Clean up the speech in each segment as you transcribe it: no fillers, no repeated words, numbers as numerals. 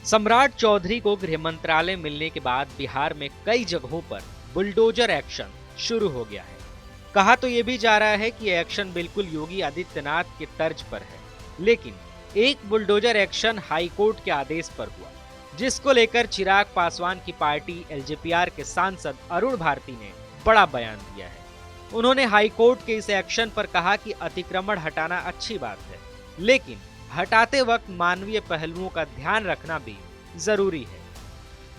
सम्राट चौधरी को गृह मंत्रालय मिलने के बाद बिहार में कई जगहों पर बुलडोजर एक्शन शुरू हो गया है। कहा तो ये भी जा रहा है कि एक्शन बिल्कुल योगी आदित्यनाथ के तर्ज पर है, लेकिन एक बुलडोजर एक्शन हाईकोर्ट के आदेश पर हुआ, जिसको लेकर चिराग पासवान की पार्टी एलजेपीआर के सांसद अरुण भारती ने बड़ा बयान दिया है। उन्होंने हाईकोर्ट के इस एक्शन पर कहा कि अतिक्रमण हटाना अच्छी बात है, लेकिन हटाते वक्त मानवीय पहलुओं का ध्यान रखना भी जरूरी है।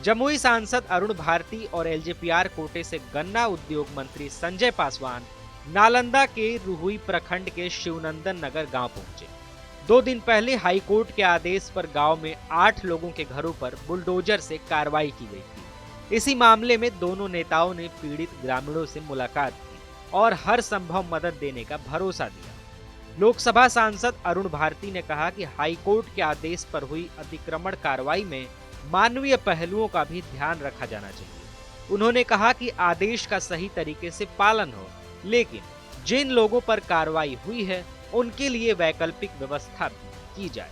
जमुई सांसद अरुण भारती और एलजेपीआर कोटे से गन्ना उद्योग मंत्री संजय पासवान नालंदा के रुहुई प्रखंड के शिवनंदन नगर गांव पहुंचे। 2 दिन पहले हाईकोर्ट के आदेश पर गांव में 8 लोगों के घरों पर बुलडोजर से कार्रवाई की गई थी। इसी मामले में दोनों नेताओं ने पीड़ित ग्रामीणों से मुलाकात की और हर संभव मदद देने का भरोसा दिया। लोकसभा सांसद अरुण भारती ने कहा कि हाईकोर्ट के आदेश पर हुई अतिक्रमण कार्रवाई में मानवीय पहलुओं का भी ध्यान रखा जाना चाहिए। उन्होंने कहा कि आदेश का सही तरीके से पालन हो, लेकिन जिन लोगों पर कार्रवाई हुई है उनके लिए वैकल्पिक व्यवस्था भी की जाए।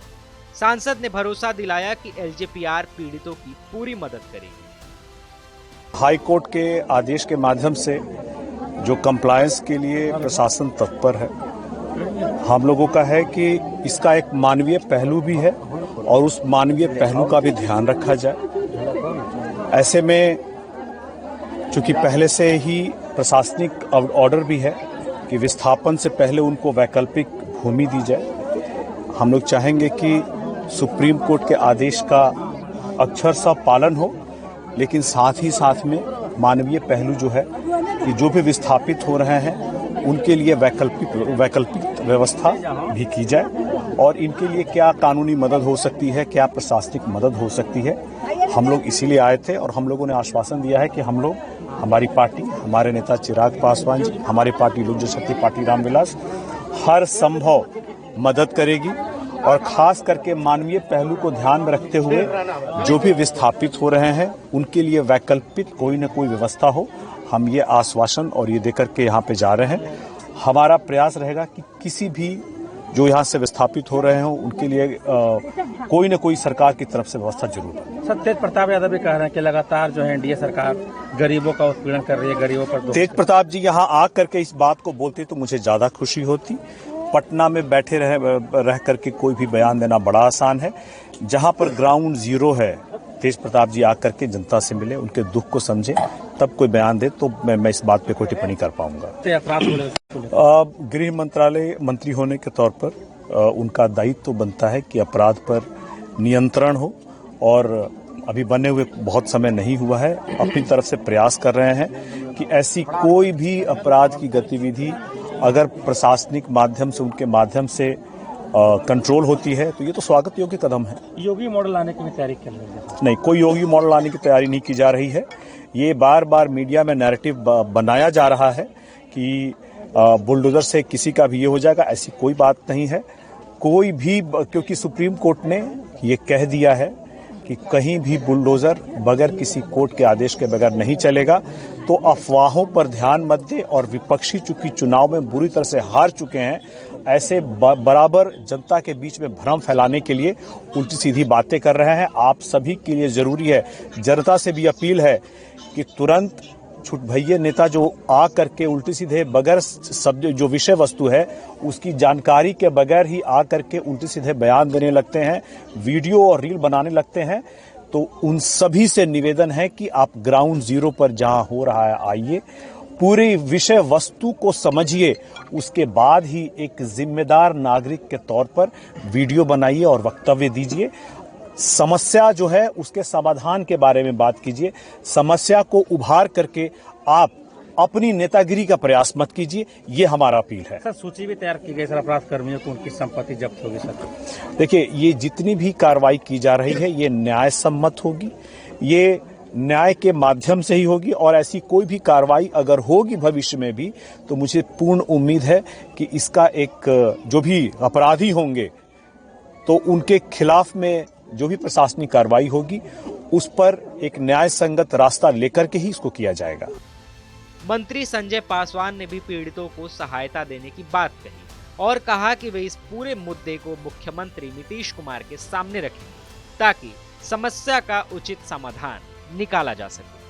सांसद ने भरोसा दिलाया कि एलजेपीआर पीड़ितों की पूरी मदद करेगी। हाई कोर्ट के आदेश के माध्यम से जो कंप्लायंस के लिए प्रशासन तत्पर है, हम लोगों का है कि इसका एक मानवीय पहलू भी है और उस मानवीय पहलू का भी ध्यान रखा जाए। ऐसे में चूंकि पहले से ही प्रशासनिक ऑर्डर भी है कि विस्थापन से पहले उनको वैकल्पिक भूमि दी जाए, हम लोग चाहेंगे कि सुप्रीम कोर्ट के आदेश का अक्षरशः पालन हो, लेकिन साथ ही साथ में मानवीय पहलू जो है कि जो भी विस्थापित हो रहे हैं उनके लिए वैकल्पिक व्यवस्था भी की जाए और इनके लिए क्या कानूनी मदद हो सकती है, क्या प्रशासनिक मदद हो सकती है। हम लोग इसीलिए आए थे और हम लोगों ने आश्वासन दिया है कि हम लोग, हमारी पार्टी, हमारे नेता चिराग पासवान जी, हमारी पार्टी लोक जनशक्ति पार्टी रामविलास हर संभव मदद करेगी और खास करके मानवीय पहलू को ध्यान में रखते हुए जो भी विस्थापित हो रहे हैं उनके लिए वैकल्पिक कोई न कोई व्यवस्था हो। हम ये आश्वासन और ये देकर के यहाँ पे जा रहे हैं। हमारा प्रयास रहेगा कि किसी भी जो यहाँ से विस्थापित हो रहे हो उनके लिए कोई न कोई सरकार की तरफ से व्यवस्था जरूर है। सर, तेज प्रताप यादव भी कह रहे हैं कि लगातार जो है एनडीए सरकार गरीबों का उत्पीड़न कर रही है, गरीबों पर। तेज प्रताप जी यहाँ आ करके इस बात को बोलते तो मुझे ज्यादा खुशी होती। पटना में बैठे रह करके कोई भी बयान देना बड़ा आसान है। जहाँ पर ग्राउंड जीरो है, तेज प्रताप जी आकर के जनता से मिले, उनके दुख को समझे, तब कोई बयान दे तो मैं इस बात पे कोई टिप्पणी कर पाऊंगा। गृह मंत्रालय मंत्री होने के तौर पर उनका दायित्व तो बनता है कि अपराध पर नियंत्रण हो और अभी बने हुए बहुत समय नहीं हुआ है। अपनी तरफ से प्रयास कर रहे हैं कि ऐसी कोई भी अपराध की गतिविधि अगर प्रशासनिक माध्यम से, उनके माध्यम से कंट्रोल होती है तो ये तो स्वागत योग्य कदम है। योगी मॉडल लाने की भी तैयारी कर रही है? नहीं, कोई योगी मॉडल लाने की तैयारी नहीं की जा रही है। ये बार बार मीडिया में नैरेटिव बनाया जा रहा है कि बुलडोजर से किसी का भी ये हो जाएगा, ऐसी कोई बात नहीं है। कोई भी, क्योंकि सुप्रीम कोर्ट ने ये कह दिया है कि कहीं भी बुलडोजर बगैर किसी कोर्ट के आदेश के बगैर नहीं चलेगा, तो अफवाहों पर ध्यान मत दे। और विपक्षी चूंकि चुनाव में बुरी तरह से हार चुके हैं, ऐसे बराबर जनता के बीच में भ्रम फैलाने के लिए उल्टी सीधी बातें कर रहे हैं। आप सभी के लिए जरूरी है, जनता से भी अपील है कि तुरंत छुट भैया नेता जो आ करके उल्टी सीधे बगैर सब जो विषय वस्तु है उसकी जानकारी के बगैर ही आ करके उल्टी सीधे बयान देने लगते हैं, वीडियो और रील बनाने लगते हैं, तो उन सभी से निवेदन है कि आप ग्राउंड जीरो पर जहां हो रहा है आइए, पूरी विषय वस्तु को समझिए, उसके बाद ही एक जिम्मेदार नागरिक के तौर पर वीडियो बनाइए और वक्तव्य दीजिए। समस्या जो है उसके समाधान के बारे में बात कीजिए। समस्या को उभार करके आप अपनी नेतागिरी का प्रयास मत कीजिए, ये हमारा अपील है। सर, सूची भी तैयार की गई सर, अपराध कर्मियों को उनकी संपत्ति जब्त होगी सर। देखिए, ये जितनी भी कार्रवाई की जा रही है ये न्याय सम्मत होगी, ये न्याय के माध्यम से ही होगी और ऐसी कोई भी कार्रवाई अगर होगी भविष्य में भी तो मुझे पूर्ण उम्मीद है कि इसका एक जो भी अपराधी होंगे तो उनके खिलाफ में जो भी प्रशासनिक कार्रवाई होगी उस पर एक न्याय संगत रास्ता लेकर के ही इसको किया जाएगा। मंत्री संजय पासवान ने भी पीड़ितों को सहायता देने की बात कही और कहा कि वे इस पूरे मुद्दे को मुख्यमंत्री नीतीश कुमार के सामने रखेंगे ताकि समस्या का उचित समाधान निकाला जा सके।